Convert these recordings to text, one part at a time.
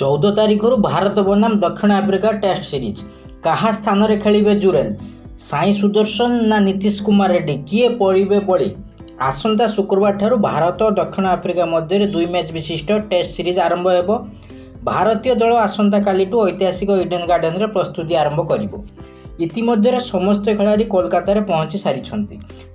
14 तारिखर भारत बनाम दक्षिण Africa test series क्या स्थान में खेलिबे जुरेल साई सुदर्शन ना नीतीश कुमार रेड्डी किए पड़े बली। आसंता शुक्रवार ठारू भारत और दक्षिण आफ्रिका मध्य 2 मैच विशिष्ट टेस्ट सीरीज आरंभ हो। भारतीय दल आसंता कालीठू ऐतिहासिक इडेन गार्डन रे प्रस्तुति आरंभ करिबो। इतिमध्य समस्त खेलाड़ी कोलकाता रे पहुंची सारी।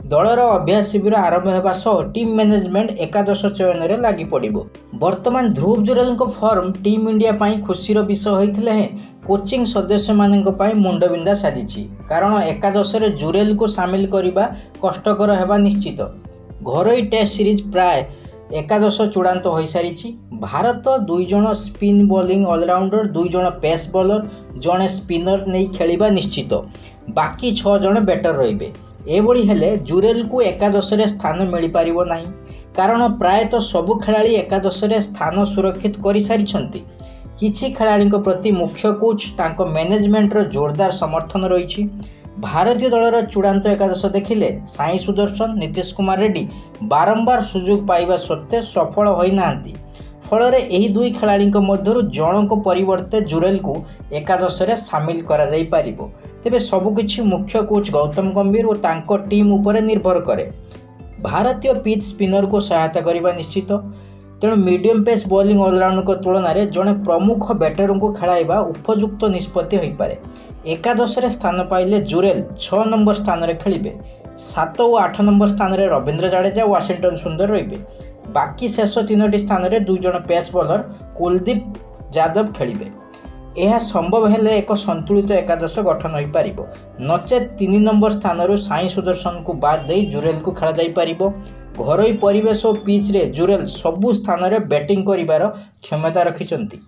दलर अभ्यास शिविर आरंभ होगा सह टीम मैनेजमेंट एकादश चयन में लगी पड़िबो। वर्तमान ध्रुव जुरेल फॉर्म टीम इंडिया पाई खुशीर विषय होइथिले हैं कोचिंग सदस्य मानक पाई मुंडबिंदा साजिछि। कारण एकादश रे जुरेल को सामिल करिबा कष्टकर हेबा निश्चित। घरोई टेस्ट सीरीज प्राय एकादश चूड़ांत हो सारी। भारत 2 जण स्पिन बॉलिंग ऑलराउंडर, 2 जण पेस बॉलर, जड़े स्पिनर नहीं खेलिबा निश्चित। बाकी 6 जण बैटर रहिबे। एभली हेले जुरेल को एकादश रे स्थान मिल पारिबो नाही। कारण प्रायतः सबु खेलाड़ी एकादश रे स्थान सुरक्षित कर सारी। किछि खेलाड़ी प्रति मुख्य कोच तांको मैनेजमेंट रो जोरदार समर्थन रही। भारतीय दलर चूड़ांत एकादश देखिले साई सुदर्शन, नीतीश कुमार रेड्डी बारंबार सुजोग पाइबा सत्त्वे सफल होई नांती। फल यही 2 खेलाड़ी मध्य जनक परिवर्ते जुरेल को एकादश रे सामिल करा जाई पारिबो। तेबे सबुकिछि मुख्य कोच गौतम गंभीर और तांको टीम उपरे निर्भर करे। भारतीय पिच स्पिनर को सहायता करने निश्चित। तेणु मीडियम पेस बॉलिंग ऑलराउंडर तुलन में जड़े प्रमुख बैटर को खेलाइबा उपयुक्त निष्पत्ति हो पारे। एकादश रे स्थान पाइले जुरेल 6 नंबर स्थान रे खेलिबे। 7 और 8 नंबर स्थान रे रविंद्र जाडेजा, वाशिंगटन सुंदर रहिबे। बाकी शेष 3टी स्थान रे 2 जण पेस बॉलर कुलदीप यादव खेलिबे। यह संभव हेले एक संतुलित एकादश गठन हो पारिबो। नचेत 3 नंबर स्थान साई सुदर्शन को बाद दे जुरेल को खेला जाई पारिबो। घरोई परिवेश और पिच रे जुरेल सबु स्थान रे बैटिंग करिवार क्षमता रखिचंती।